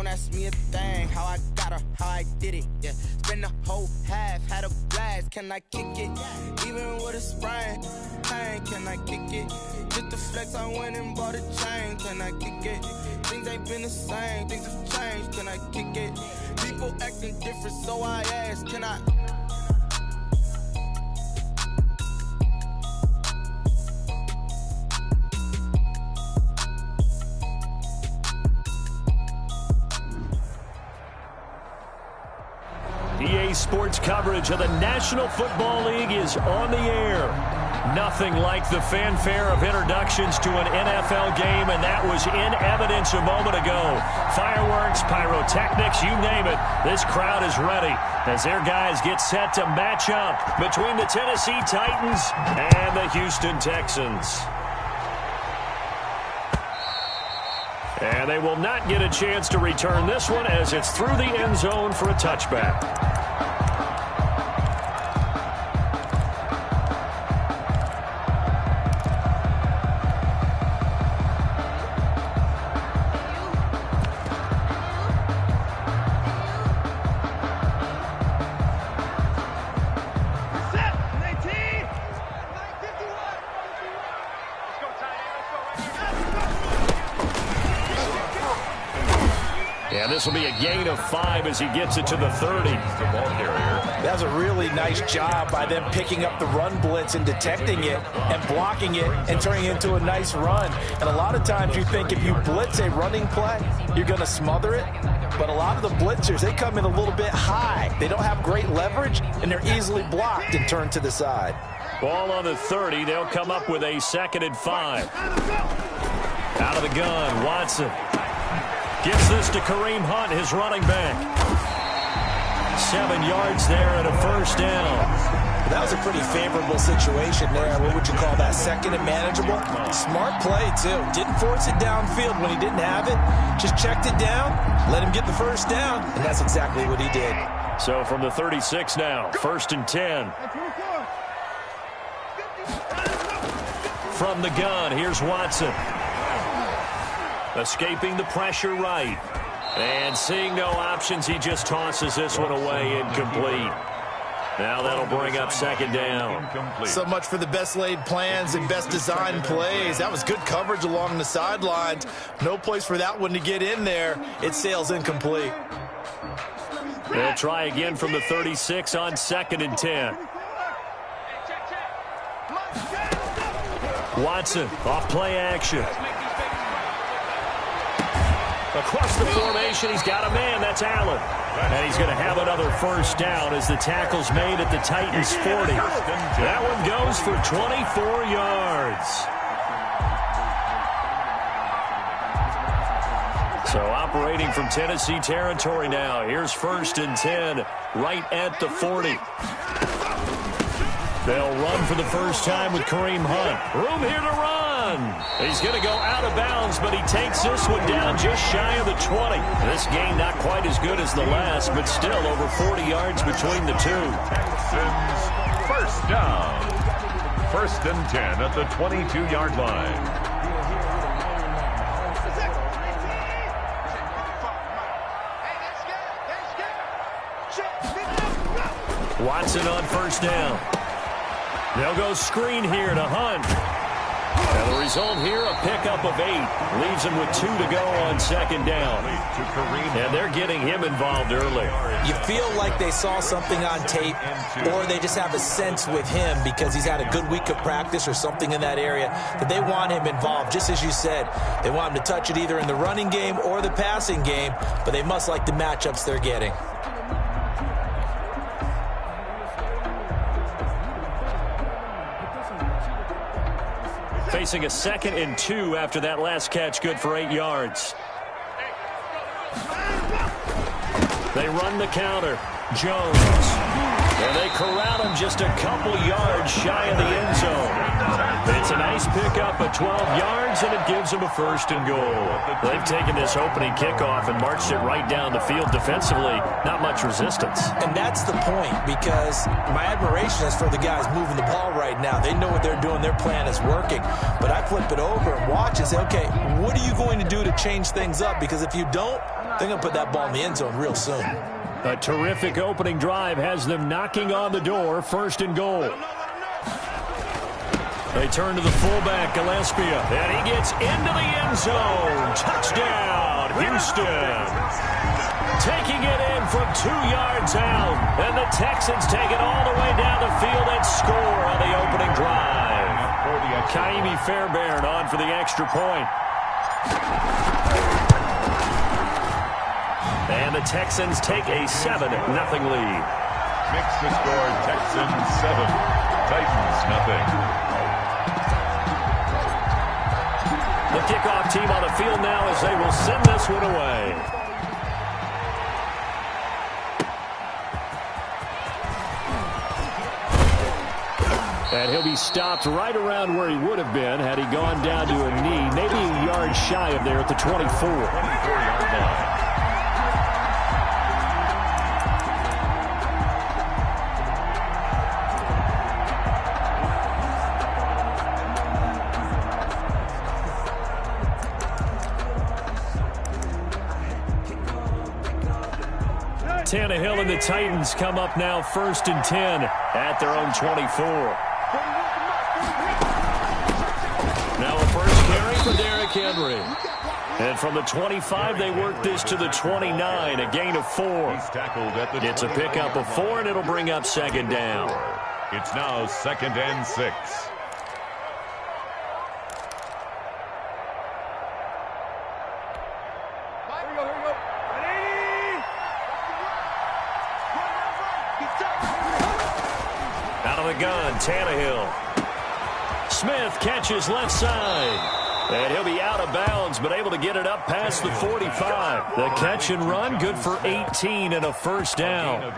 don't ask me a thing. How I got her, how I did it. Yeah, spend the whole half, had a blast. Can I kick it? Even with a sprain, pain, can I kick it? Just the flex, I went and bought a chain. Can I kick it? Things ain't been the same, things have changed. Can I kick it? People acting different, so I ask, can I? EA Sports coverage of the National Football League is on the air. Nothing like the fanfare of introductions to an NFL game, and that was in evidence a moment ago. Fireworks, pyrotechnics, you name it. This crowd is ready as their guys get set to match up between the Tennessee Titans and the Houston Texans. And they will not get a chance to return this one as it's through the end zone for a touchback. And this will be a gain of 5 as he gets it to the 30. That was a really nice job by them picking up the run blitz and detecting it and blocking it and turning it into a nice run. And a lot of times you think if you blitz a running play, you're going to smother it. But a lot of the blitzers, they come in a little bit high. They don't have great leverage, and they're easily blocked and turned to the side. Ball on the 30. They'll come up with a 2nd and 5. Out of the gun, Watson. Gives this to Kareem Hunt, his running back. 7 yards there and a first down. That was a pretty favorable situation there. What would you call that? 2nd and manageable? Smart play, too. Didn't force it downfield when he didn't have it. Just checked it down, let him get the first down, and that's exactly what he did. So from the 36 now, 1st and 10. From the gun, here's Watson. Escaping the pressure right. And seeing no options, he just tosses this one away incomplete. Now that'll bring up 2nd down. So much for the best laid plans and best designed plays. That was good coverage along the sidelines. No place for that one to get in there. It sails incomplete. They'll try again from the 36 on 2nd and 10. Watson off play action. Across the formation, he's got a man. That's Allen. And he's going to have another first down as the tackle's made at the Titans' 40. That one goes for 24 yards. So operating from Tennessee territory now. Here's 1st and 10 right at the 40. They'll run for the first time with Kareem Hunt. Room here to run. He's going to go out of bounds, but he takes this one down just shy of the 20. This game not quite as good as the last, but still over 40 yards between the two. Texans first down. 1st and 10 at the 22-yard line. Watson on 1st down. They'll go screen here to Hunt. And the result here, a pickup of 8. Leaves him with 2 to go on 2nd down. And they're getting him involved early. You feel like they saw something on tape, or they just have a sense with him because he's had a good week of practice or something in that area that they want him involved. Just as you said, they want him to touch it either in the running game or the passing game, but they must like the matchups they're getting. Facing a 2nd and 2 after that last catch, good for 8 yards. They run the counter. Jones. And they corral him just a couple yards shy of the end zone. It's a nice pickup of 12 yards, and it gives them a 1st and goal. They've taken this opening kickoff and marched it right down the field defensively. Not much resistance. And that's the point, because my admiration is for the guys moving the ball right now. They know what they're doing. Their plan is working. But I flip it over and watch and say, okay, what are you going to do to change things up? Because if you don't, They're going to put that ball in the end zone real soon. A terrific opening drive has them knocking on the door, 1st and goal. They turn to the fullback, Gillespie, and he gets into the end zone. Touchdown, Houston. Taking it in from 2 yards out, and the Texans take it all the way down the field and score on the opening drive. Kaimi Fairbairn on for the extra point. And the Texans take a 7-0 lead. Mix the score, Texans 7, Titans nothing. The kickoff team on the field now as they will send this one away. And he'll be stopped right around where he would have been had he gone down to a knee, maybe a yard shy of there at the 24. 24-yard line. Tannehill and the Titans come up now 1st and 10 at their own 24. Now a first carry for Derrick Henry. And from the 25, they work this to the 29, a gain of 4. It's a pickup of 4, and it'll bring up 2nd down. It's now 2nd and 6. Gun, Tannehill. Smith catches left side. And he'll be out of bounds, but able to get it up past the 45. The catch and run, good for 18 and a 1st down.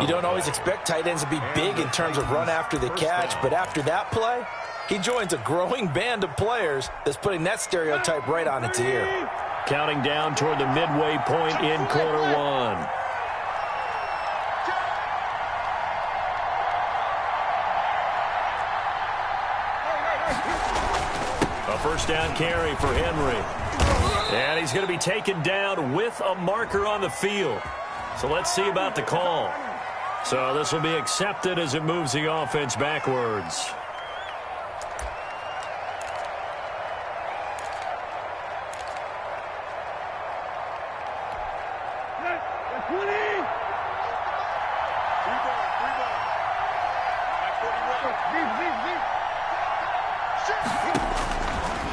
You don't always expect tight ends to be big in terms of run after the catch, but after that play, he joins a growing band of players that's putting that stereotype right on its ear. Counting down toward the midway point in quarter 1. First down carry for Henry. And he's going to be taken down with a marker on the field. So let's see about the call. So this will be accepted as it moves the offense backwards.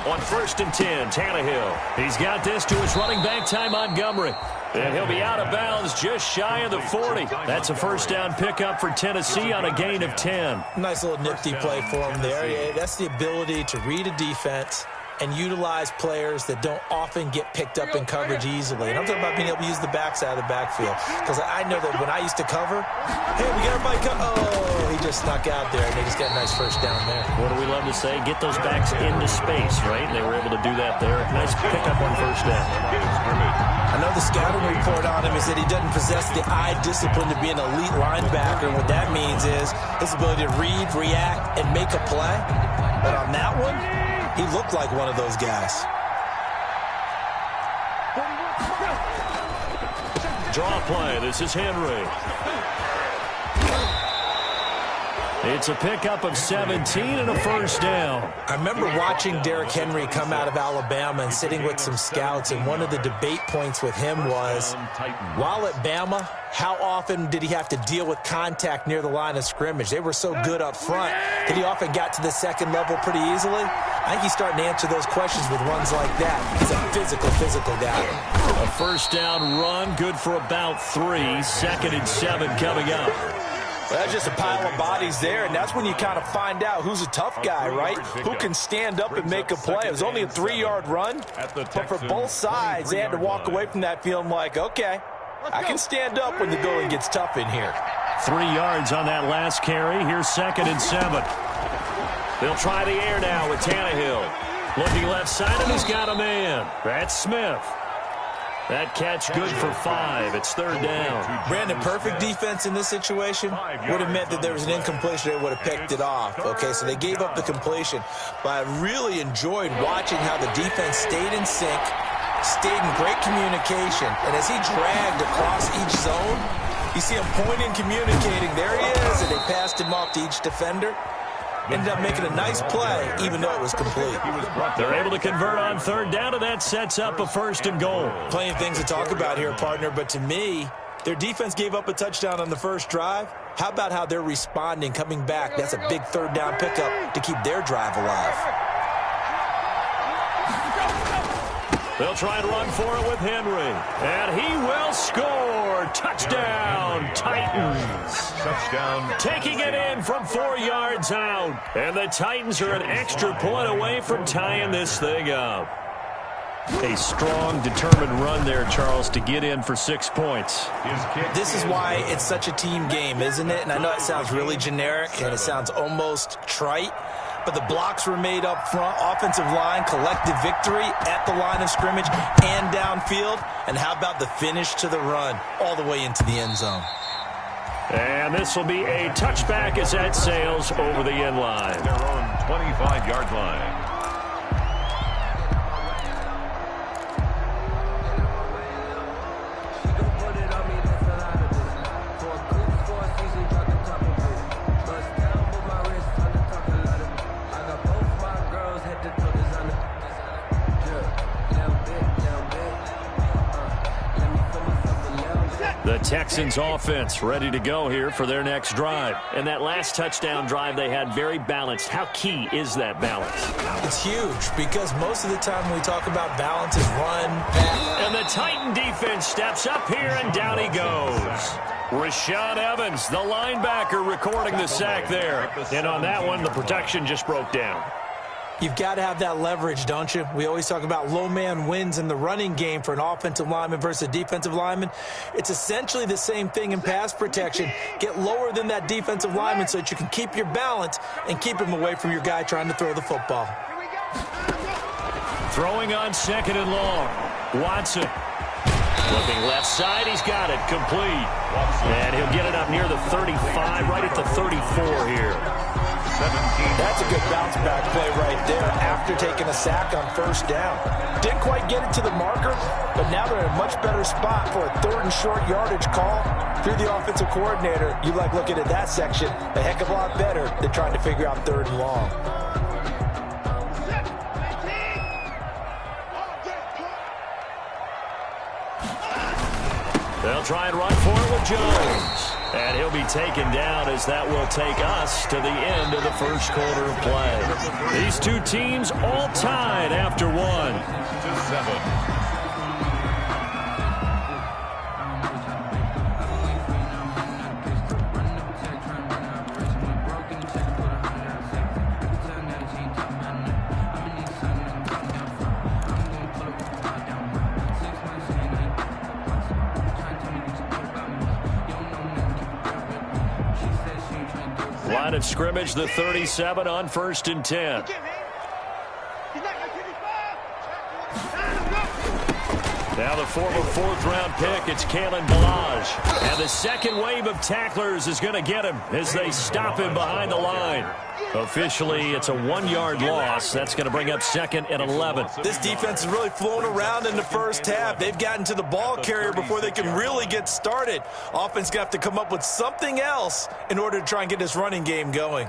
On 1st and 10, Tannehill. He's got this to his running back, Ty Montgomery. And he'll be out of bounds just shy of the 40. That's a 1st down pickup for Tennessee on a gain of 10. Nice little nifty play for him there. That's the ability to read a defense and utilize players that don't often get picked up in coverage easily. And I'm talking about being able to use the backside of the backfield. Because I know that when I used to cover, hey, we got everybody oh, he just snuck out there, and they just got a nice 1st down there. What do we love to say? Get those backs into space, right? And they were able to do that there. Nice pickup on 1st down. I know the scouting report on him is that he doesn't possess the eye discipline to be an elite linebacker. What that means is his ability to read, react, and make a play. But on that one, he looked like one of those guys. Draw play. This is Henry. It's a pickup of 17 and a 1st down. I remember watching Derrick Henry come out of Alabama and sitting with some scouts, and one of the debate points with him was, while at Bama, how often did he have to deal with contact near the line of scrimmage? They were so good up front that he often got to the 2nd level pretty easily. I think he's starting to answer those questions with runs like that. He's a physical guy. A 1st down run, good for about 3. 2nd and 7 coming up. Well, that's just a pile of bodies there, and that's when you kind of find out who's a tough guy, right? Who can stand up and make a play. It was only a 3-yard run, but for both sides, they had to walk away from that feeling like, okay, I can stand up when the going gets tough in here. 3 yards on that last carry. Here's 2nd and 7. They'll try the air now with Tannehill. Looking left side, and he's got a man. That's Smith. That catch good for 5. It's 3rd down. Brandon, perfect defense in this situation would have meant that there was an incompletion. They would have picked it off. Okay, so they gave up the completion. But I really enjoyed watching how the defense stayed in sync stayed in great communication. And as he dragged across each zone, you see him pointing, communicating. There he is, and they passed him off to each defender. Ended up making a nice play, even though it was complete. They're able to convert on third down, and that sets up a 1st and goal. Plenty of things to talk about here, partner, but to me, their defense gave up a touchdown on the first drive. How about how they're responding, coming back? That's a big 3rd down pickup to keep their drive alive. They'll try and run for it with Henry. And he will score. Touchdown, Titans. Touchdown. Taking it in from 4 yards out. And the Titans are an extra point away from tying this thing up. A strong, determined run there, Charles, to get in for 6 points. This is why it's such a team game, isn't it? And I know it sounds really generic, and it sounds almost trite. But the blocks were made up front, offensive line, collective victory at the line of scrimmage and downfield. And how about the finish to the run all the way into the end zone? And this will be a touchback as that sails over the end line. Their own 25-yard line. The Texans offense ready to go here for their next drive. And that last touchdown drive they had very balanced. How key is that balance? It's huge because most of the time when we talk about balance is run, pass. And the Titan defense steps up here and down he goes. Rashad Evans, the linebacker, recording the sack there. And on that one, the protection just broke down. You've got to have that leverage, don't you? We always talk about low man wins in the running game for an offensive lineman versus a defensive lineman. It's essentially the same thing in pass protection. Get lower than that defensive lineman so that you can keep your balance and keep him away from your guy trying to throw the football. Throwing on 2nd and long. Watson. Looking left side, he's got it, complete. And he'll get it up near the 35, right at the 34 here. 17. That's a good bounce back play right there after taking a sack on 1st down. Didn't quite get it to the marker, but now they're in a much better spot for a 3rd and short yardage call. If you're the offensive coordinator, you like looking at that section a heck of a lot better than trying to figure out 3rd and long. They'll try and run for it with Jones. And he'll be taken down as that will take us to the end of the 1st quarter of play. These two teams all tied after 1. 7. Line of scrimmage, the 37 on 1st and 10. Now the former 4th-round pick, it's Kalen Ballage. And the second wave of tacklers is going to get him as they stop him behind the line. Officially, it's a 1-yard loss. That's going to bring up 2nd and 11. This defense is really flown around in the first half. They've gotten to the ball carrier before they can really get started. Offense got to come up with something else in order to try and get this running game going.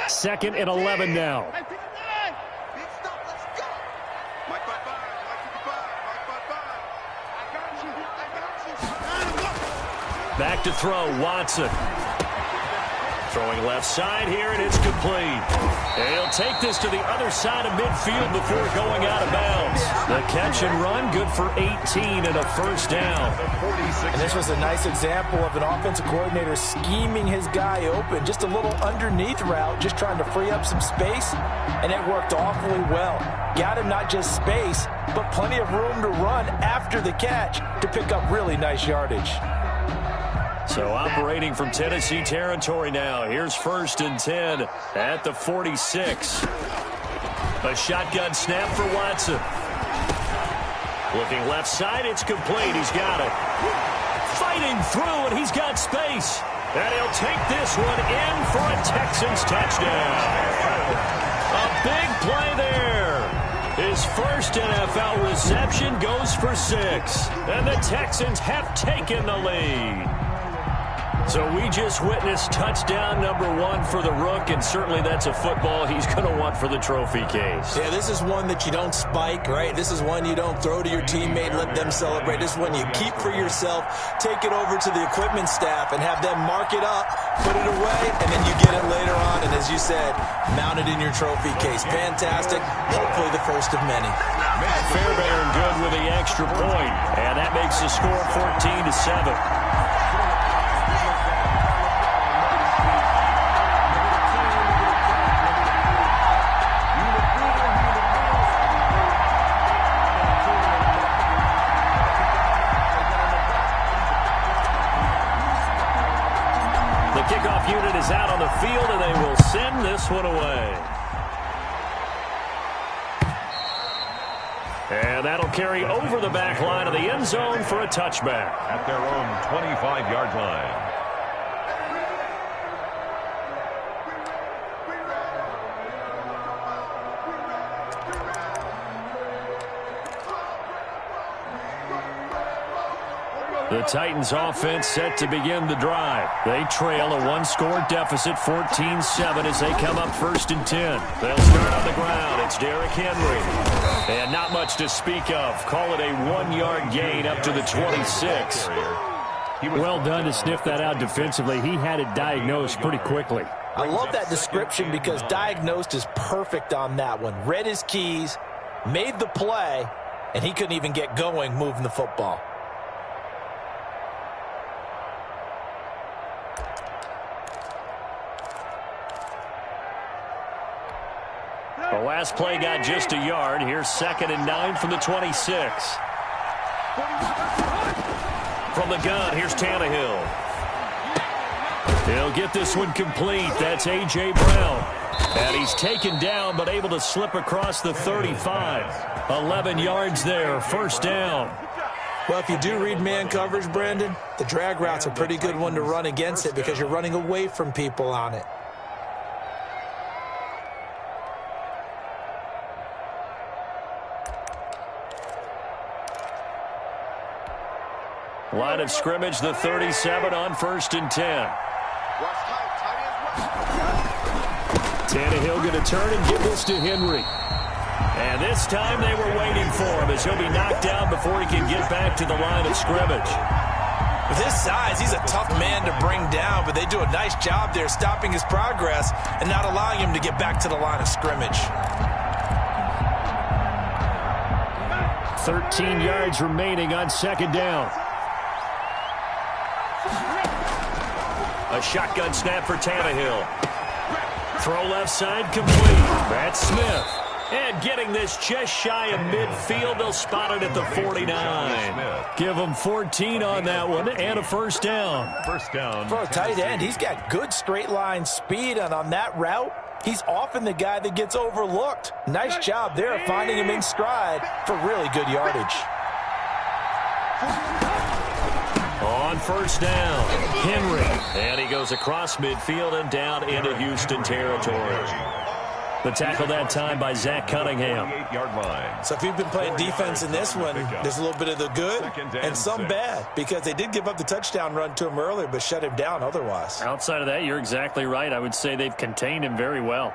Second and 11 now. Back to throw, Watson. Throwing left side here, and it's complete. And he'll take this to the other side of midfield before going out of bounds. The catch and run, good for 18 and a 1st down. And this was a nice example of an offensive coordinator scheming his guy open. Just a little underneath route, just trying to free up some space, and it worked awfully well. Got him not just space, but plenty of room to run after the catch to pick up really nice yardage. So operating from Tennessee territory now. Here's 1st and 10 at the 46. A shotgun snap for Watson. Looking left side, it's complete. He's got it. Fighting through, and he's got space. And he'll take this one in for a Texans touchdown. A big play there. His first NFL reception goes for 6. And the Texans have taken the lead. So we just witnessed touchdown number 1 for the Rook, and certainly that's a football he's going to want for the trophy case. Yeah, this is one that you don't spike, right? This is one you don't throw to your teammate, let them celebrate. This is one you keep for yourself, take it over to the equipment staff, and have them mark it up, put it away, and then you get it later on, and as you said, mount it in your trophy case. Fantastic. Hopefully the first of many. Fairbairn good with the extra point, and that makes the score 14-7. Kickoff unit is out on the field, and they will send this one away. And that'll carry over the back line of the end zone for a touchback. At their own 25-yard line. The Titans offense set to begin the drive. They trail a 1-score deficit, 14-7, as they come up 1st and 10. They'll start on the ground. It's Derrick Henry. And not much to speak of. Call it a 1-yard gain up to the 26. Well done to sniff that out defensively. He had it diagnosed pretty quickly. I love that description because diagnosed is perfect on that one. Read his keys, made the play, and he couldn't even get going moving the football. The last play got just a yard. Here's 2nd and 9 from the 26. From the gun, here's Tannehill. He'll get this one complete. That's A.J. Brown. And he's taken down, but able to slip across the 35. 11 yards there, 1st down. Well, if you do read man coverage, Brandon, the drag route's a pretty good one to run against it because you're running away from people on it. Line of scrimmage, the 37 on 1st and 10. Tannehill going to turn and give this to Henry. And this time they were waiting for him as he'll be knocked down before he can get back to the line of scrimmage. With his size, he's a tough man to bring down, but they do a nice job there stopping his progress and not allowing him to get back to the line of scrimmage. 13 yards remaining on 2nd down. A shotgun snap for Tannehill. Throw left side complete. That's Smith. And getting this just shy of midfield, they'll spot it at the 49. Give them 14 on that one and a 1st down. 1st down. For a tight end, he's got good straight line speed, and on that route, he's often the guy that gets overlooked. Nice job there finding him in stride for really good yardage. On 1st down, Henry. And he goes across midfield and down into Houston territory. The tackle that time by Zach Cunningham. 8-yard line. So if you've been playing defense in this one, there's a little bit of the good and some bad because they did give up the touchdown run to him earlier but shut him down otherwise. Outside of that, you're exactly right. I would say they've contained him very well.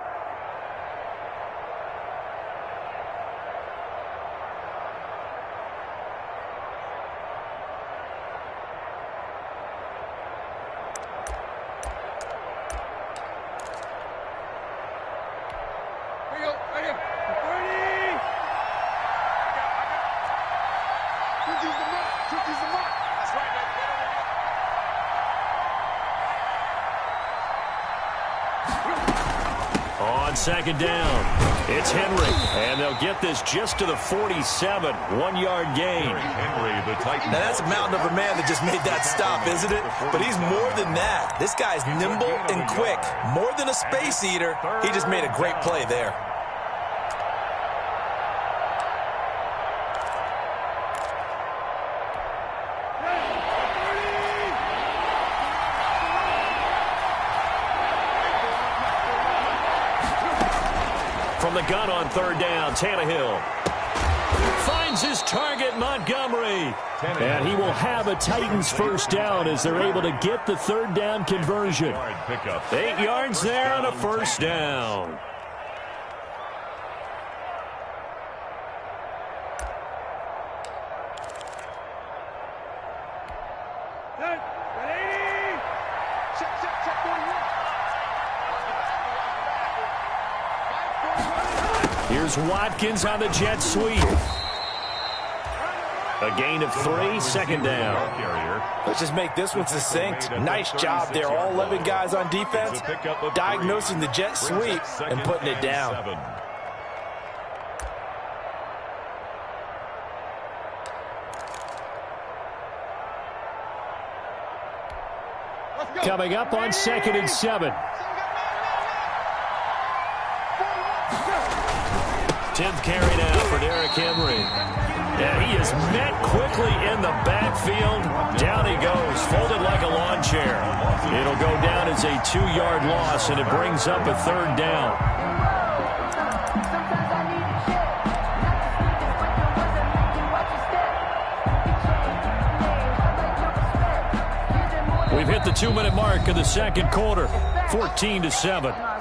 On 2nd down, it's Henry, and they'll get this just to the 47, 1-yard gain. Henry, the Titan. Now that's a mountain of a man that just made that stop, isn't it? But he's more than that. This guy's nimble and quick. More than a space eater, he just made a great play there. from the gun on third down. Tannehill finds his target, Montgomery. And he will have a Titans first down as they're able to get the third down conversion. 8 yards there on a first down. Here's Watkins on the jet sweep. A gain of 3, second down. Let's just make this one succinct. Nice job there. All 11 guys on defense diagnosing the jet sweep and putting it down. Coming up on 2nd and 7. 10th carry now for Derrick Henry. And he is met quickly in the backfield. Down he goes, folded like a lawn chair. It'll go down as a 2-yard loss, and it brings up a third down. We've hit the 2-minute mark of the second quarter, 14-7.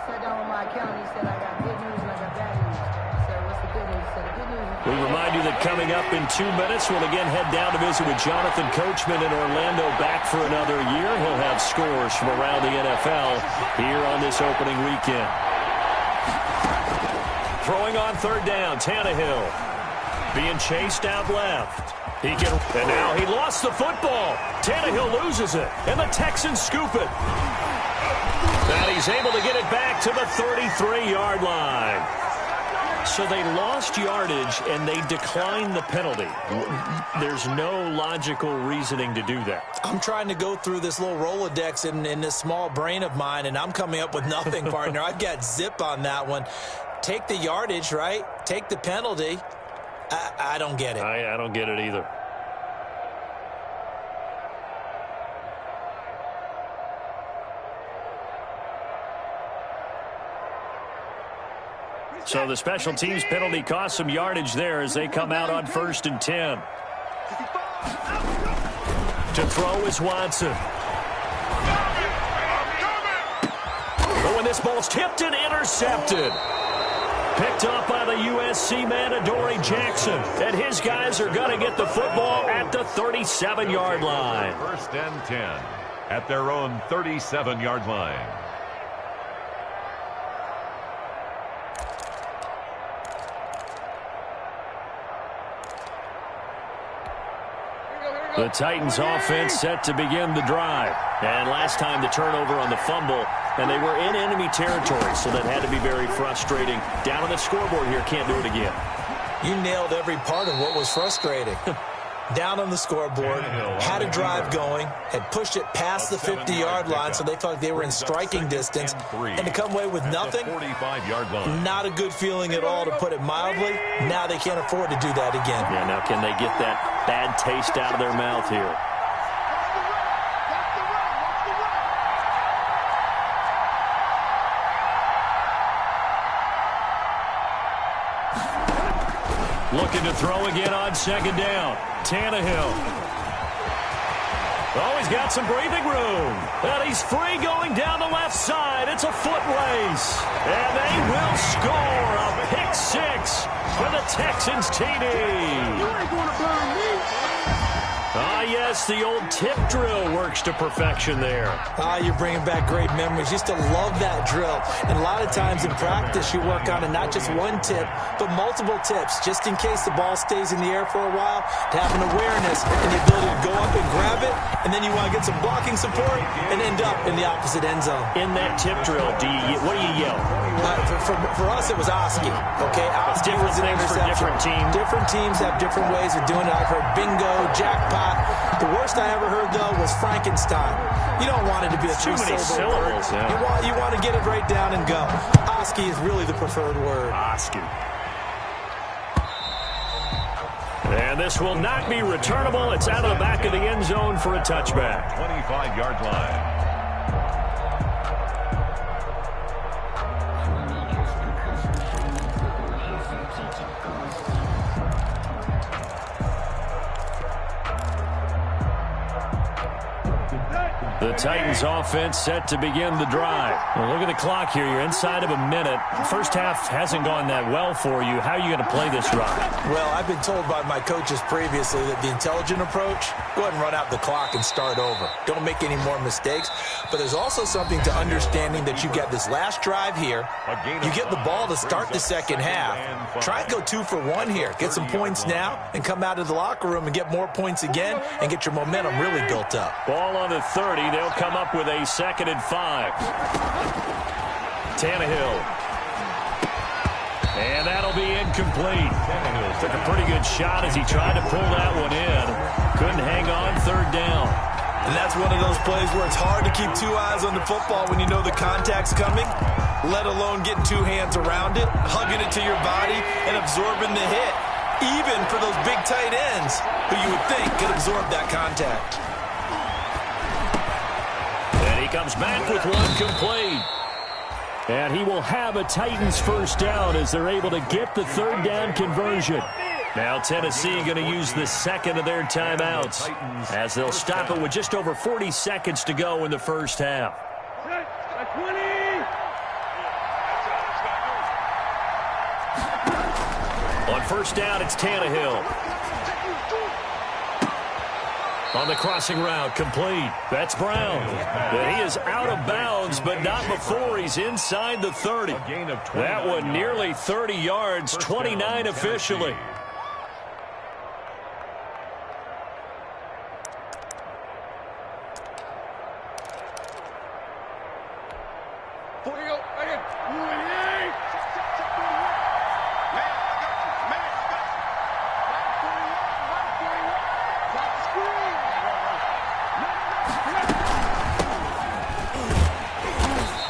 We remind you that coming up in 2 minutes, we'll again head down to visit with Jonathan Coachman in Orlando, back for another year. He'll have scores from around the NFL here on this opening weekend. Throwing on third down, Tannehill being chased out left. And now he lost the football. Tannehill loses it, and the Texans scoop it. And he's able to get it back to the 33-yard line. So they lost yardage, and they declined the penalty. There's no logical reasoning to do that. I'm trying to go through this little Rolodex in this small brain of mine, and I'm coming up with nothing, partner. I've got zip on that one. Take the yardage, right? Take the penalty. I don't get it. I don't get it either. So the special teams penalty cost some yardage there as they come out on 1st and 10. To throw is Watson. But when this ball's tipped and intercepted. Picked up by the USC man, Adoree Jackson. And his guys are going to get the football at the 37-yard line. 1st and 10 at their own 37-yard line. The Titans offense set to begin the drive. And last time the turnover on the fumble, and they were in enemy territory, so that had to be very frustrating. Down on the scoreboard here, can't do it again. You nailed every part of what was frustrating. Down on the scoreboard, had a drive going, had pushed it past the 50-yard line, so they felt like they were in striking distance, and to come away with nothing, not a good feeling at all, to put it mildly. Now they can't afford to do that again. Yeah, now can they get that bad taste out of their mouth here? Looking to throw again on 2nd down. Tannehill. Oh, he's got some breathing room. And he's free going down the left side. It's a foot race. And they will score a pick 6 for the Texans TD. You ain't going to burn me. Ah, yes, the old tip drill works to perfection there. Ah, you're bringing back great memories. Used to love that drill. And a lot of times in practice, you work on it, not just one tip, but multiple tips, just in case the ball stays in the air for a while, to have an awareness and the ability to go up and grab it, and then you want to get some blocking support and end up in the opposite end zone. In that tip drill, what do you yell? For us, it was Oski. Okay, Oski was an interception. Different teams. Different teams have different ways of doing it. I've heard bingo, jackpot. The worst I ever heard, though, was Frankenstein. You don't want it to be a three-syllable word. Yeah. You want to get it right down and go. Oski is really the preferred word. Oski. And this will not be returnable. It's out of the back of the end zone for a touchback. 25-yard line. The Titans offense set to begin the drive. Well, look at the clock here. You're inside of a minute. First half hasn't gone that well for you. How are you going to play this drive? Well, I've been told by my coaches previously that the intelligent approach, go ahead and run out the clock and start over. Don't make any more mistakes. But there's also something to understanding that you get this last drive here. You get the ball to start the second half. Try and go 2 for 1 here. Get some points now and come out of the locker room and get more points again and get your momentum really built up. Ball on the 30. They'll come up with a 2nd and 5. Tannehill. And that'll be incomplete. Took a pretty good shot as he tried to pull that one in. Couldn't hang on 3rd down. And that's one of those plays where it's hard to keep 2 eyes on the football when you know the contact's coming, let alone getting 2 hands around it, hugging it to your body, and absorbing the hit, even for those big tight ends who you would think could absorb that contact. And he comes back with one complete. And he will have a Titans first down as they're able to get the 3rd down conversion. Now Tennessee going to use the 2nd of their timeouts as they'll stop it with just over 40 seconds to go in the first half. On first down, it's Tannehill. On the crossing route, complete. That's Brown. But he is out of bounds, but not before he's inside the 30. That one nearly 30 yards, 29 officially.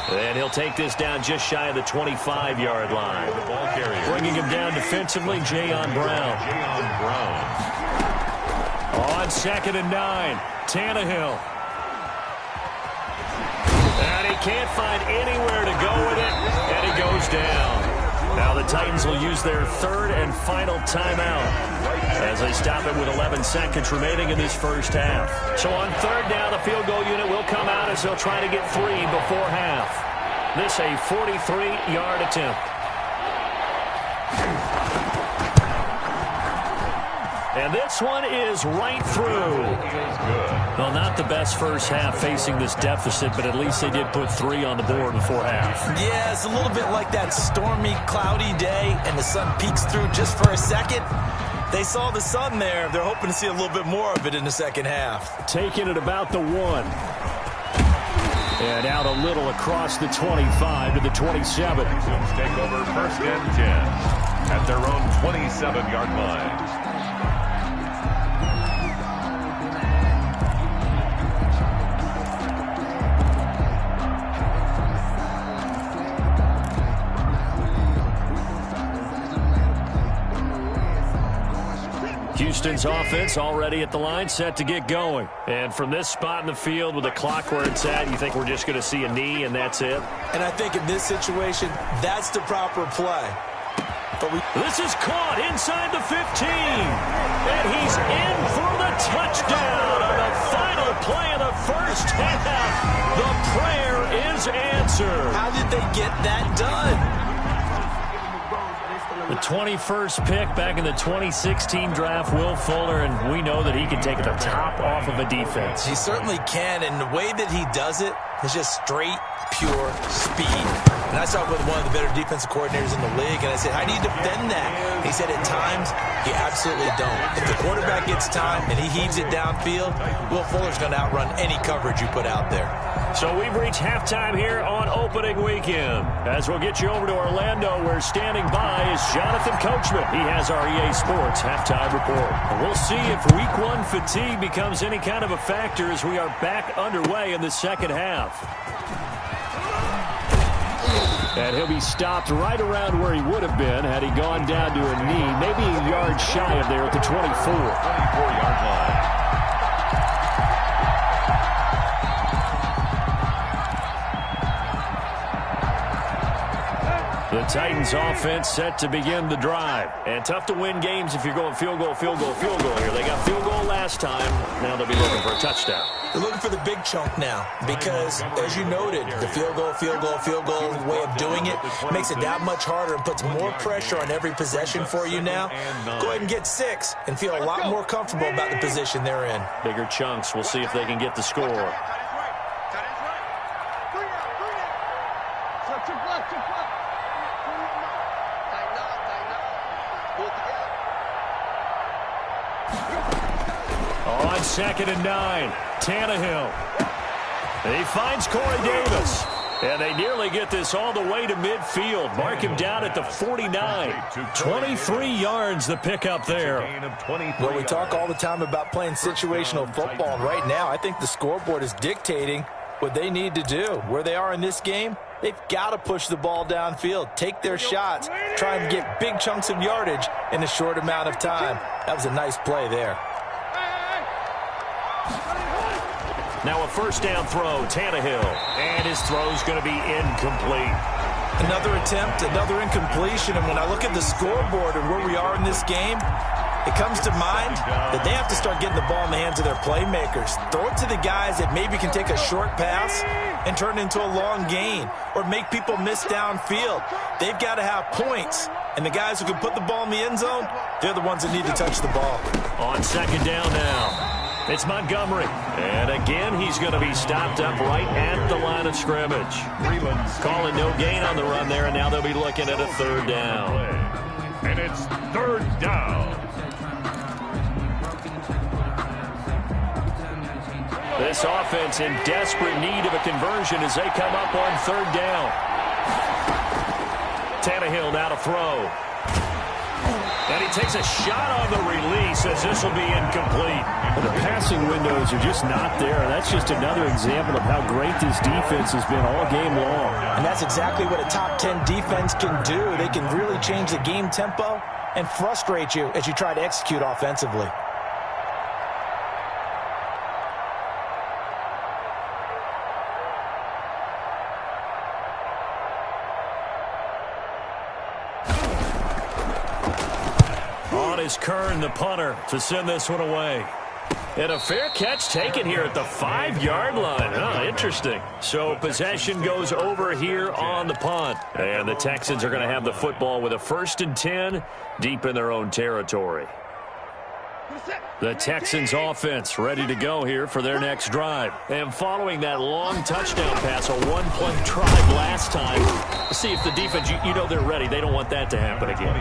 And he'll take this down just shy of the 25-yard line. Bringing him down defensively, Jayon Brown. On 2nd and 9, Tannehill. And he can't find anywhere to go with it, and he goes down. Now the Titans will use their 3rd and final timeout as they stop it with 11 seconds remaining in this first half. So on 3rd down, the field goal unit will come out as they'll try to get 3 before half. This a 43-yard attempt. And this one is right through. Well, not the best first half facing this deficit, but at least they did put 3 on the board before half. Yeah, it's a little bit like that stormy, cloudy day, and the sun peeks through just for a second. They saw the sun there. They're hoping to see a little bit more of it in the second half. Taking it about the 1. And out a little across the 25 to the 27. Bills take over 1st and 10 at their own 27-yard line. Houston's offense already at the line, set to get going. And from this spot in the field with the clock where it's at, you think we're just going to see a knee and that's it? And I think in this situation, that's the proper play. But this is caught inside the 15. And he's in for the touchdown on the final play of the first half. The prayer is answered. How did they get that done? The 21st pick back in the 2016 draft, Will Fuller, and we know that he can take the top off of a defense. He certainly can, and the way that he does it is just straight, pure speed. And I talked with one of the better defensive coordinators in the league, and I said, how do you defend that? He said, at times, you absolutely don't. If the quarterback gets time and he heaves it downfield, Will Fuller's going to outrun any coverage you put out there. So we've reached halftime here on opening weekend. As we'll get you over to Orlando, where standing by is Jonathan Coachman. He has our EA Sports halftime report. And we'll see if Week 1 fatigue becomes any kind of a factor as we are back underway in the second half. And he'll be stopped right around where he would have been had he gone down to a knee, maybe a yard shy of there at the 24. 24-yard line. The Titans offense set to begin the drive. And tough to win games if you're going field goal, field goal, field goal here. They got field goal last time. Now they'll be looking for a touchdown. They're looking for the big chunk now because, as you noted, the field goal way of doing it makes it that much harder and puts more pressure on every possession for you now. Go ahead and get 6 and feel a lot more comfortable about the position they're in. Bigger chunks. We'll see if they can get the score. On 2nd and 9, Tannehill. He finds Corey Davis. And they nearly get this all the way to midfield. Mark him down at the 49. 23 yards the pickup there. Well, we talk all the time about playing situational football. And right now, I think the scoreboard is dictating what they need to do. Where they are in this game, they've got to push the ball downfield, take their shots, try and get big chunks of yardage in a short amount of time. That was a nice play there. Now a first down throw, Tannehill. And his throw's going to be incomplete. Another attempt, another incompletion. And when I look at the scoreboard and where we are in this game, it comes to mind that they have to start getting the ball in the hands of their playmakers. Throw it to the guys that maybe can take a short pass and turn it into a long gain or make people miss downfield. They've got to have points. And the guys who can put the ball in the end zone, they're the ones that need to touch the ball. On 2nd down now. It's Montgomery. And again, he's going to be stopped up right at the line of scrimmage. Calling no gain on the run there, and now they'll be looking at a 3rd down. And it's 3rd down. This offense in desperate need of a conversion as they come up on 3rd down. Tannehill now to throw. And he takes a shot on the release as this will be incomplete. The passing windows are just not there. That's just another example of how great this defense has been all game long. And that's exactly what a top 10 defense can do. They can really change the game tempo and frustrate you as you try to execute offensively. Is Kern, the punter, to send this one away. And a fair catch taken here at the 5-yard line. Oh, interesting. So possession goes over here on the punt. And the Texans are going to have the football with a 1st and 10 deep in their own territory. The Texans offense ready to go here for their next drive. And following that long touchdown pass, a one-play drive last time, see if the defense, you know they're ready. They don't want that to happen again.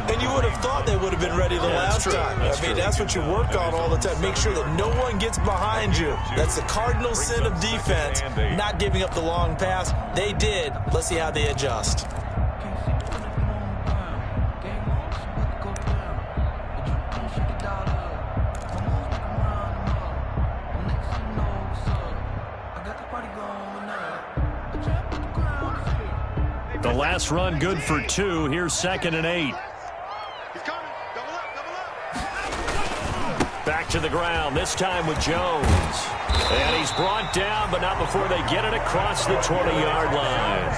And you would have thought they would have been ready the last time. That's what you work on all the time. Make sure that no one gets behind you. That's the cardinal sin of defense, not giving up the long pass. They did. Let's see how they adjust. The last run good for 2. Here's 2nd and 8. Back to the ground, this time with Jones. And he's brought down, but not before they get it across the 20-yard line.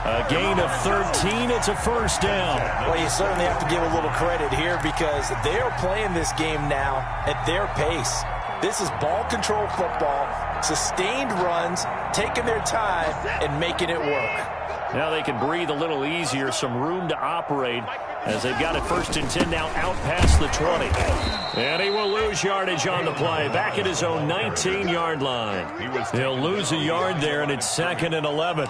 A gain of 13. It's a 1st down. Well, you certainly have to give a little credit here because they're playing this game now at their pace. This is ball control football, sustained runs, taking their time, and making it work. Now they can breathe a little easier, some room to operate as they've got it 1st and 10 now out past the 20. And he will lose yardage on the play, back at his own 19-yard line. He'll lose a yard there, and it's 2nd and 11.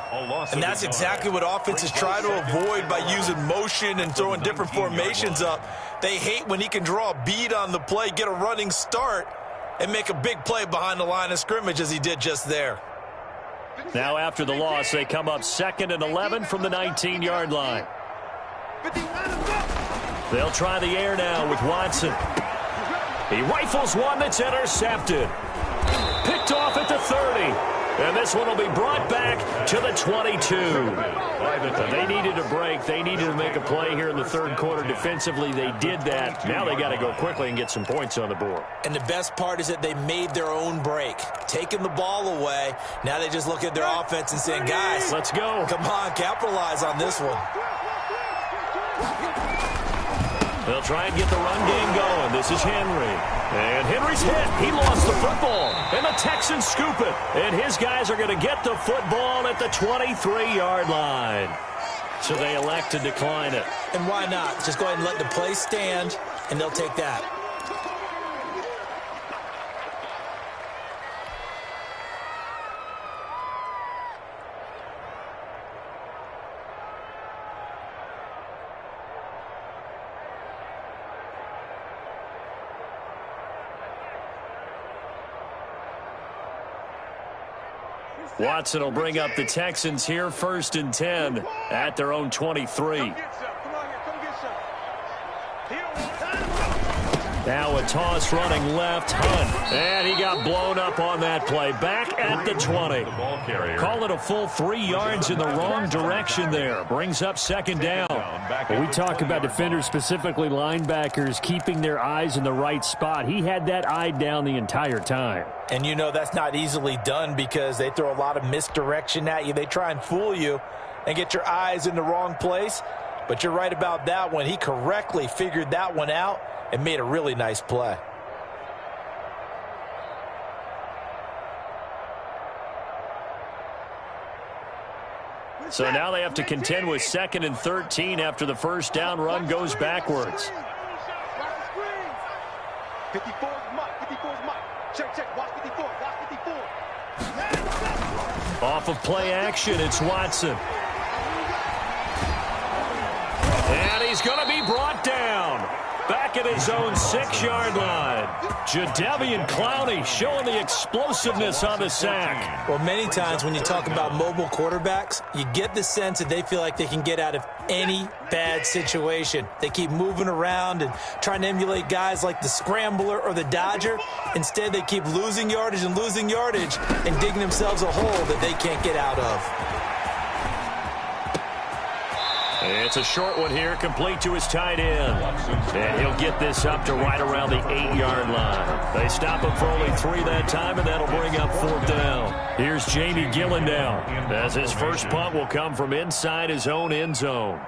And that's exactly what offenses try to avoid by using motion and throwing different formations up. They hate when he can draw a bead on the play, get a running start, and make a big play behind the line of scrimmage as he did just there. Now after the loss, they come up 2nd and 11 from the 19-yard line. They'll try the air now with Watson. He rifles one that's intercepted. Picked off at the 30. And this one will be brought back to the 22. They needed a break. They needed to make a play here in the 3rd quarter. Defensively, they did that. Now they got to go quickly and get some points on the board. And the best part is that they made their own break, taking the ball away. Now they just look at their offense and saying, guys, let's go. Come on, capitalize on this one. They'll try and get the run game going. This is Henry. And Henry's hit. He lost the football. And the Texans scoop it. And his guys are going to get the football at the 23-yard line. So they elect to decline it. And why not? Just go ahead and let the play stand, and they'll take that. Watson will bring up the Texans here, 1st and 10 at their own 23. Now a toss running left, Hunt. And he got blown up on that play. Back at the 20. Call it a full 3 yards in the wrong direction there. Brings up 2nd down. Well, we talk about defenders, specifically linebackers, keeping their eyes in the right spot. He had that eye down the entire time. And you know that's not easily done because they throw a lot of misdirection at you. They try and fool you and get your eyes in the wrong place. But you're right about that one. He correctly figured that one out and made a really nice play. So now they have to contend with 2nd and 13 after the 1st down run goes backwards. 54 is Mike. Check. Watch 54. Off of play action, it's Watson. And he's going to be brought down. Back at his own 6-yard line. Jadeveon Clowney showing the explosiveness on the sack. Well, many times when you talk about mobile quarterbacks, you get the sense that they feel like they can get out of any bad situation. They keep moving around and trying to emulate guys like the Scrambler or the Dodger. Instead, they keep losing yardage and digging themselves a hole that they can't get out of. It's a short one here, complete to his tight end. And he'll get this up to right around the 8-yard line. They stop him for only 3 that time, and that'll bring up 4th down. Here's Jamie Gillen now, as his first punt will come from inside his own end zone.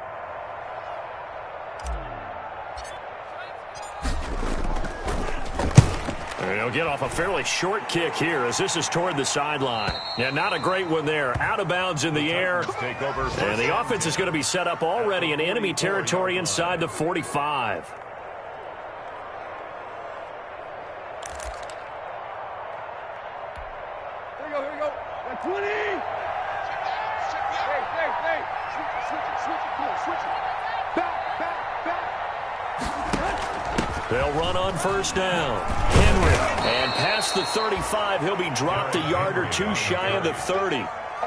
And he'll get off a fairly short kick here as this is toward the sideline. Yeah, not a great one there. Out of bounds in the air. And the offense is going to be set up already in enemy territory inside the 45. Here we go. At 20. Hey. Switch it. Back. They'll run on 1st down. Henry. And past the 35, he'll be dropped a yard or 2 shy of the 30.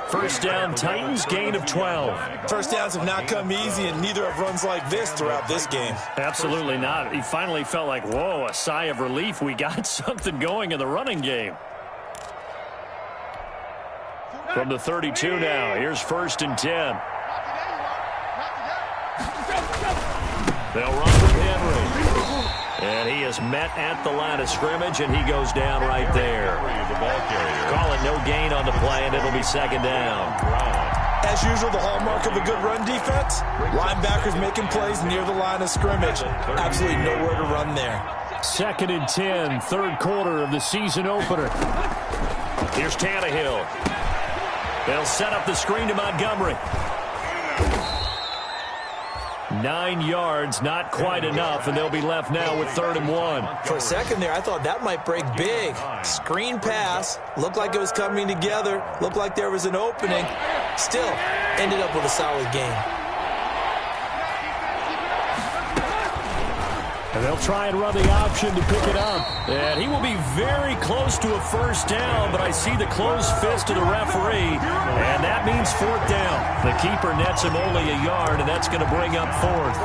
1st down, Titans, gain of 12. First downs have not come easy, and neither have runs like this throughout this game. Absolutely not. He finally felt like, whoa, a sigh of relief. We got something going in the running game. From the 32 now, here's 1st and 10. They'll run with Henry. And he is met at the line of scrimmage, and he goes down right there. Call it no gain on the play, and it'll be 2nd down. As usual, the hallmark of a good run defense, linebackers making plays near the line of scrimmage. Absolutely nowhere to run there. 2nd and 10, 3rd quarter of the season opener. Here's Tannehill. They'll set up the screen to Montgomery. 9 yards, not quite enough, and they'll be left now with 3rd and 1. For a second there, I thought that might break big. Screen pass, looked like it was coming together, looked like there was an opening. Still, ended up with a solid game. And they'll try and run the option to pick it up. And he will be very close to a 1st down, but I see the closed fist of the referee, and that means 4th down. The keeper nets him only a yard, and that's going to bring up 4th.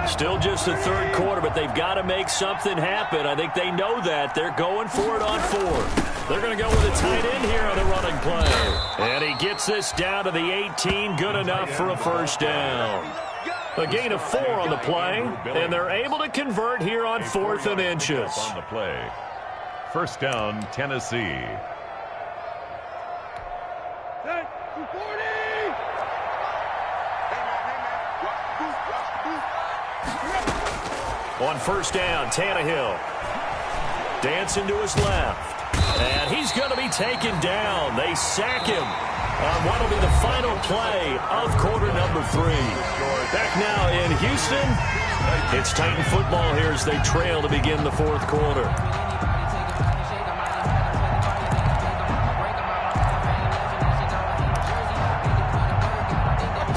Still just the 3rd quarter, but they've got to make something happen. I think they know that. They're going for it on 4th. They're going to go with a tight end here on the running play. And he gets this down to the 18. Good enough for a 1st down. A gain of 4 on the play, and they're able to convert here on 4th and inches. First down, Tennessee. On first down, Tannehill. Dancing to his left. And he's going to be taken down. They sack him on what will be the final play of quarter number 3. Back now in Houston. It's Titan football here as they trail to begin the fourth quarter.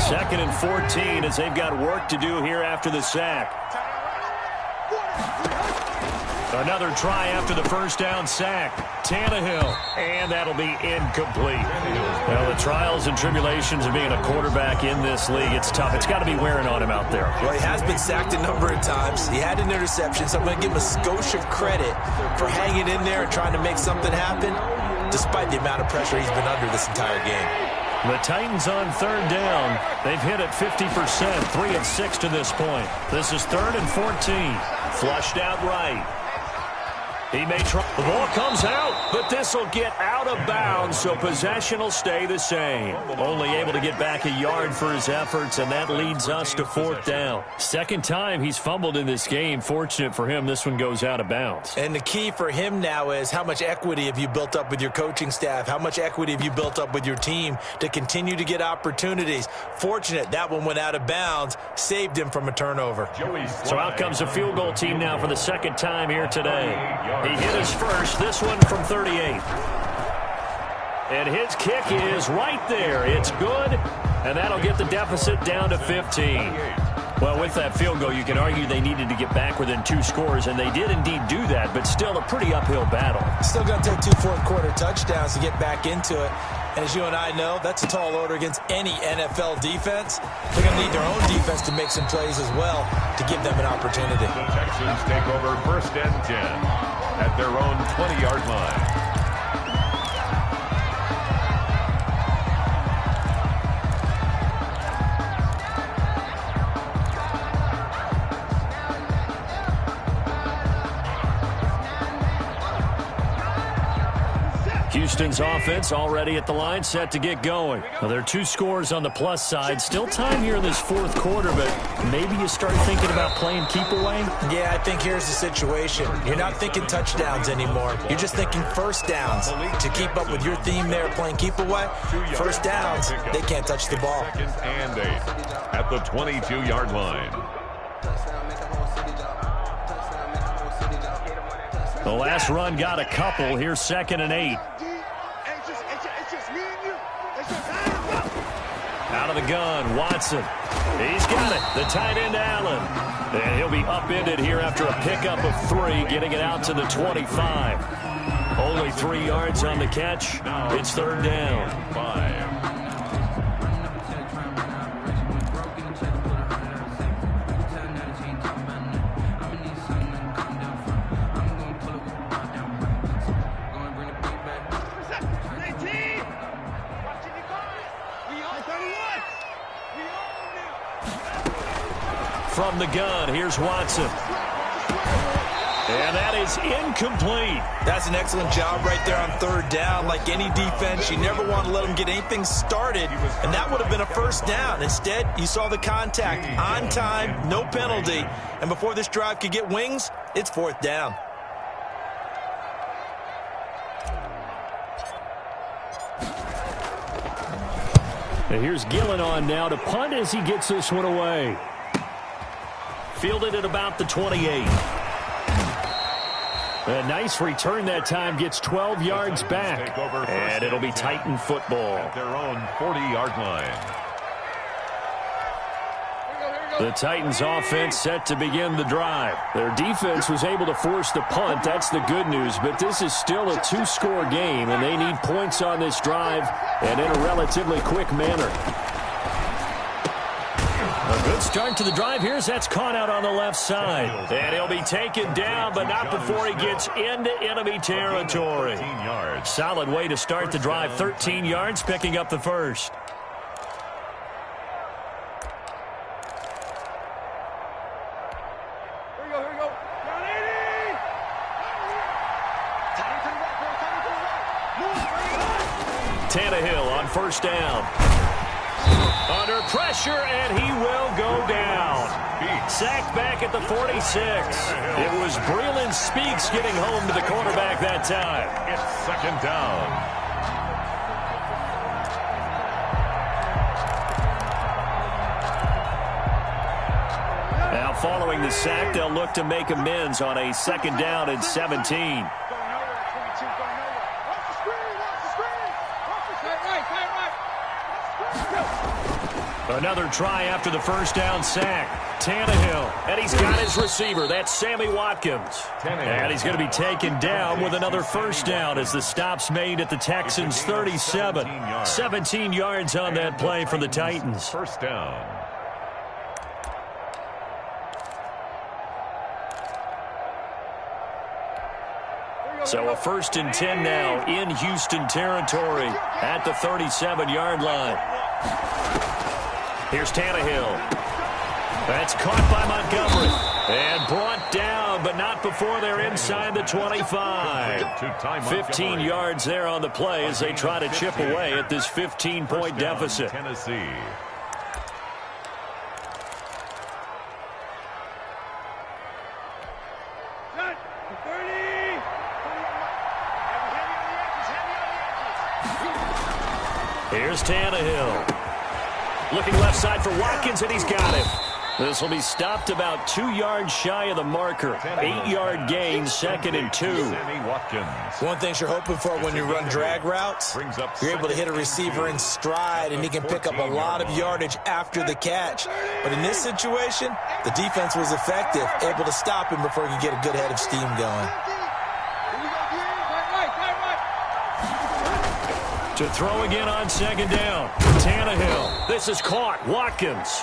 Second and 14 as they've got work to do here after the sack. Another try after the first down sack. Tannehill, and that'll be incomplete. Well, the trials and tribulations of being a quarterback in this league, it's tough. It's got to be wearing on him out there. Well, he has been sacked a number of times. He had an interception, so I'm going to give him a skosh of credit for hanging in there and trying to make something happen, despite the amount of pressure he's been under this entire game. The Titans on third down. They've hit it 50%, 3 of 6 to this point. This is 3rd and 14. Flushed out right. He may try. The ball comes out, but this will get out of bounds, so possession will stay the same. Only able to get back a yard for his efforts, and that leads us to 4th down. Second time he's fumbled in this game. Fortunate for him, this one goes out of bounds. And the key for him now is how much equity have you built up with your coaching staff? How much equity have you built up with your team to continue to get opportunities? Fortunate that one went out of bounds, saved him from a turnover. So out comes a field goal team now for the second time here today. He hit his first, this one from 38. And his kick is right there. It's good, and that'll get the deficit down to 15. Well, with that field goal, you can argue they needed to get back within 2 scores, and they did indeed do that, but still a pretty uphill battle. Still going to take 2 fourth-quarter touchdowns to get back into it. And as you and I know, that's a tall order against any NFL defense. They're going to need their own defense to make some plays as well to give them an opportunity. The Texans take over 1st and 10 at their own 20-yard line. Houston's offense already at the line, set to get going. Well, there are 2 scores on the plus side. Still time here in this fourth quarter, but maybe you start thinking about playing keep away? Yeah, I think here's the situation. You're not thinking touchdowns anymore. You're just thinking first downs. To keep up with your theme there, playing keep away, first downs, they can't touch the ball. 2nd and 8 at the 22-yard line. The last run got a couple. Here's 2nd and 8. Out of the gun, Watson. He's got it. The tight end, Allen. And he'll be upended here after a pickup of 3, getting it out to the 25. Only 3 yards on the catch. It's 3rd down. 5. From the gun, here's Watson. And that is incomplete. That's an excellent job right there on 3rd down. Like any defense, you never want to let them get anything started, and that would have been a first down. Instead, you saw the contact on time, no penalty, and before this drive could get wings, it's 4th down. And here's Gillen on now to punt as he gets this one away. Fielded at about the 28. A nice return that time, gets 12 yards back. And it'll be Titan football. At their own 40-yard line. The Titans offense set to begin the drive. Their defense was able to force the punt. That's the good news. But this is still a 2-score game, and they need points on this drive and in a relatively quick manner. A good start to the drive. Here's that's caught out on the left side. And he'll be taken down, but not before he gets into enemy territory. Solid way to start the drive. 13 yards, picking up the first. Tannehill on first down. Under pressure, and he will go down. Sacked back at the 46. It was Breeland Speaks getting home to the quarterback that time. It's second down. Now following the sack, they'll look to make amends on a second down and 17. Another try after the first down sack. Tannehill, and he's got his receiver. That's Sammy Watkins. And he's going to be taken down with another first down as the stop's made at the Texans' 37. 17 yards on that play for the Titans. First down. So a 1st and 10 now in Houston territory at the 37-yard line. Here's Tannehill. That's caught by Montgomery. And brought down, but not before they're inside the 25. 15 yards there on the play as they try to chip away at this 15-point deficit. Tennessee. Here's Tannehill. Looking left side for Watkins, and he's got it. This will be stopped about 2 yards shy of the marker. 8-yard gain, 2nd and 2. One thing you're hoping for when you run drag routes, you're able to hit a receiver in stride, and he can pick up a lot of yardage after the catch. But in this situation, the defense was effective, able to stop him before he could get a good head of steam going. To throw again on second down. Tannehill. This is caught. Watkins.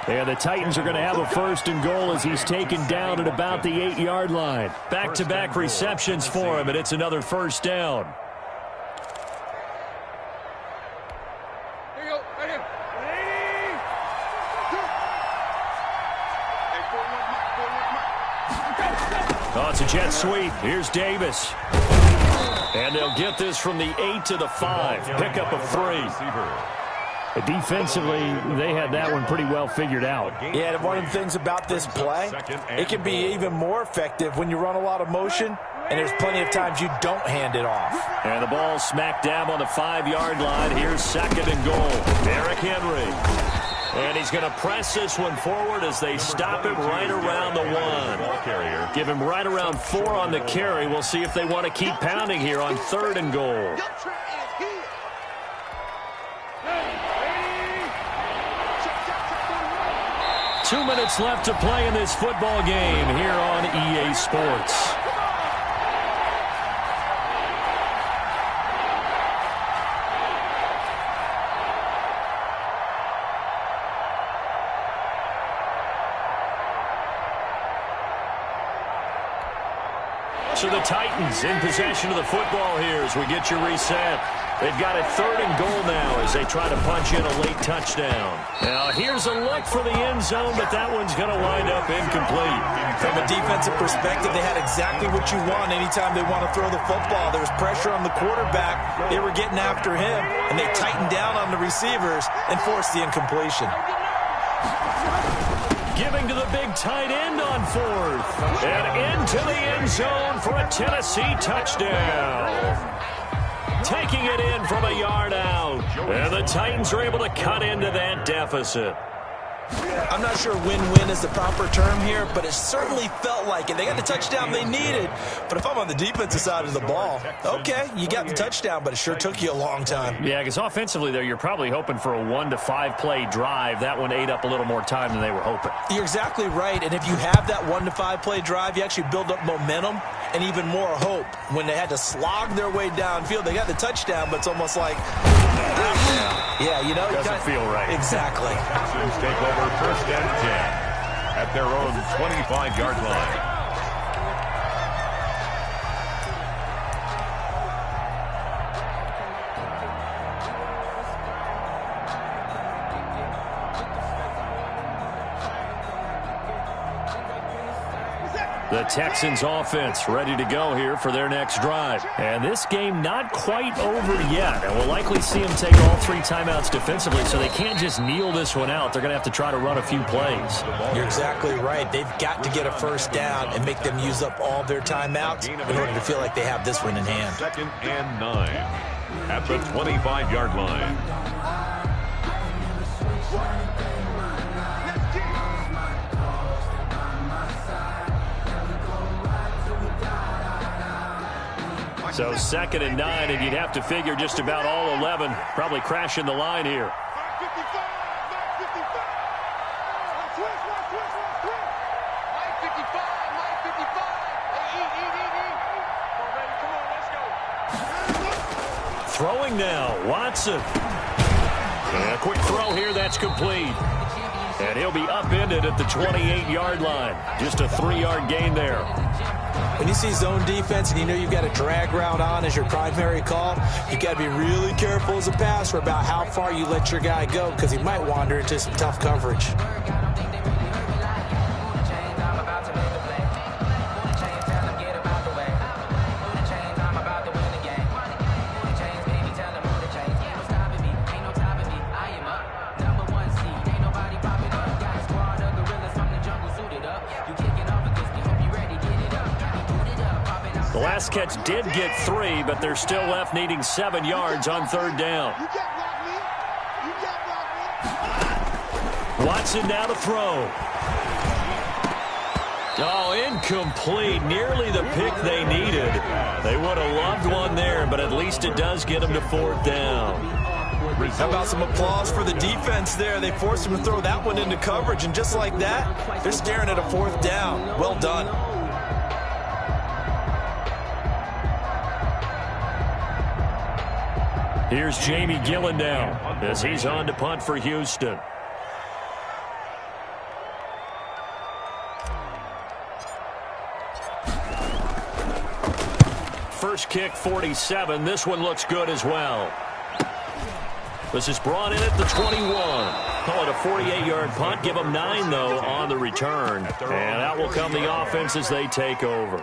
And the Titans are going to have a 1st and goal as he's taken down at about the 8-yard line. Back-to-back receptions for him, and it's another first down. Here you go. Right here. Oh, it's a jet sweep. Here's Davis. And they'll get this from the 8 to the 5. Pick up a 3. Defensively, they had that one pretty well figured out. Yeah, and one of the things about this play, it can be even more effective when you run a lot of motion, and there's plenty of times you don't hand it off. And the ball smack dab on the 5-yard line. Here's 2nd and goal. Derrick Henry. And he's going to press this one forward as they stop him right around the 1. Give him right around 4 on the carry. We'll see if they want to keep pounding here on 3rd and goal. 2 minutes left to play in this football game here on EA Sports. So the Titans in possession of the football here as we get you reset. They've got a 3rd and goal now as they try to punch in a late touchdown. Now here's a look for the end zone, but that one's going to wind up incomplete. From a defensive perspective, they had exactly what you want anytime they want to throw the football. There was pressure on the quarterback. They were getting after him, and they tightened down on the receivers and forced the incompletion. Giving to the big tight end on 4th. And into the end zone for a Tennessee touchdown. Taking it in from a yard out. And the Titans are able to cut into that deficit. I'm not sure win-win is the proper term here, but it certainly felt like it. They got the touchdown they needed, but if I'm on the defensive side of the ball, okay, you got the touchdown, but it sure took you a long time. Yeah, because offensively, though, you're probably hoping for a 1 to 5 play drive. That one ate up a little more time than they were hoping. You're exactly right, and if you have that 1 to 5 play drive, you actually build up momentum and even more hope. When they had to slog their way downfield, they got the touchdown, but it's almost like, yeah, you know, doesn't feel right. Exactly. Texans take over 1st and 10 at their own 25-yard line. The Texans offense ready to go here for their next drive. And this game not quite over yet. And we'll likely see them take all 3 timeouts defensively, so they can't just kneel this one out. They're going to have to try to run a few plays. You're exactly right. They've got to get a first down and make them use up all their timeouts in order to feel like they have this one in hand. 2nd and 9 at the 25-yard line. So 2nd and 9, and you'd have to figure just about all 11 probably crashing the line here. Throwing now, Watson. And a quick throw here, that's complete. And he'll be upended at the 28-yard line. Just a 3-yard gain there. When you see zone defense and you know you've got a drag route on as your primary call, you've got to be really careful as a passer about how far you let your guy go because he might wander into some tough coverage. The last catch did get 3, but they're still left needing 7 yards on 3rd down. Watson now to throw. Oh, incomplete. Nearly the pick they needed. They would have loved one there, but at least it does get them to 4th down. How about some applause for the defense there? They forced him to throw that one into coverage, and just like that, they're staring at a 4th down. Well done. Here's Jamie Gillen now as he's on to punt for Houston. First kick, 47. This one looks good as well. This is brought in at the 21. Call it a 48-yard punt. Give them 9, though, on the return. And out will come the offense as they take over.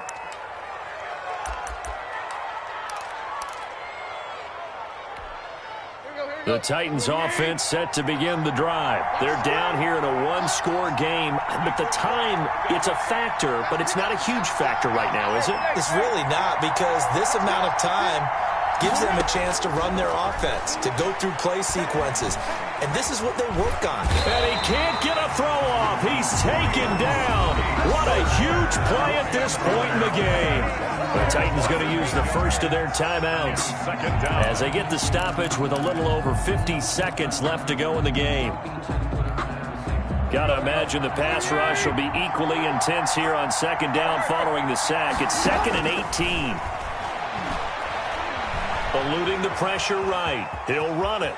The Titans offense set to begin the drive. They're down here in a 1-score game, but the time, it's a factor, but it's not a huge factor right now, is it? It's really not, because this amount of time gives them a chance to run their offense, to go through play sequences. And this is what they work on. And he can't get a throw off. He's taken down. What a huge play at this point in the game. The Titans going to use the first of their timeouts as they get the stoppage with a little over 50 seconds left to go in the game. Got to imagine the pass rush will be equally intense here on 2nd down following the sack. It's 2nd and 18. Eluding the pressure right. He'll run it.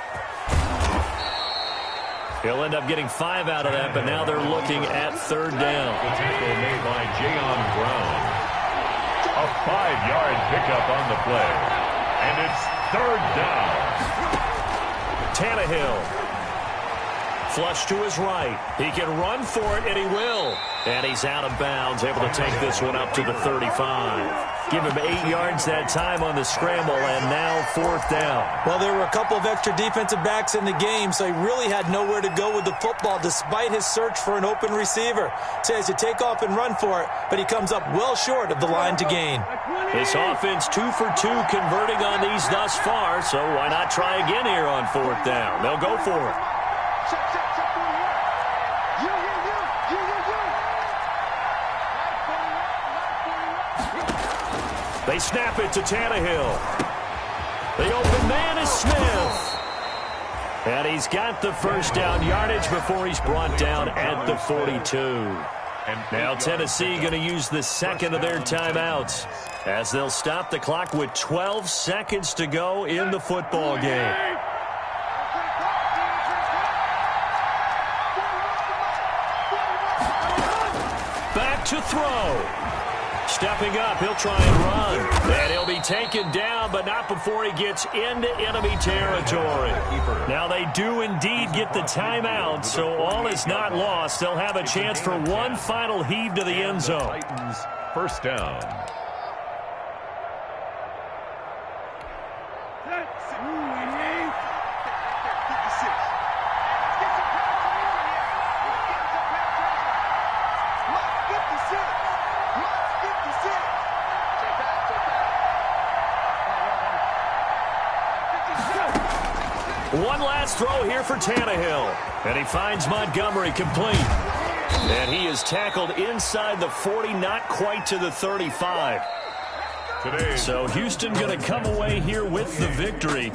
He'll end up getting 5 out of that, but now they're looking at 3rd down. The tackle made by Jayon Brown. A 5-yard pickup on the play. And it's 3rd down. Tannehill. Flush to his right. He can run for it, and he will. And he's out of bounds, able to take this one up to the 35. Give him 8 yards that time on the scramble, and now 4th down. Well, there were a couple of extra defensive backs in the game, so he really had nowhere to go with the football despite his search for an open receiver. Says to take off and run for it, but he comes up well short of the line to gain. This offense 2 for 2 converting on these thus far, so why not try again here on 4th down? They'll go for it. They snap it to Tannehill. The open man is Smith. And he's got the first down yardage before he's brought down at the 42. And now Tennessee going to use the second of their timeouts as they'll stop the clock with 12 seconds to go in the football game. Back to throw. Stepping up, he'll try and run. And he'll be taken down, but not before he gets into enemy territory. Now they do indeed get the timeout, so all is not lost. They'll have a chance for one final heave to the end zone. first down. One last throw here for Tannehill. And he finds Montgomery complete. And he is tackled inside the 40, not quite to the 35. So Houston going to come away here with the victory.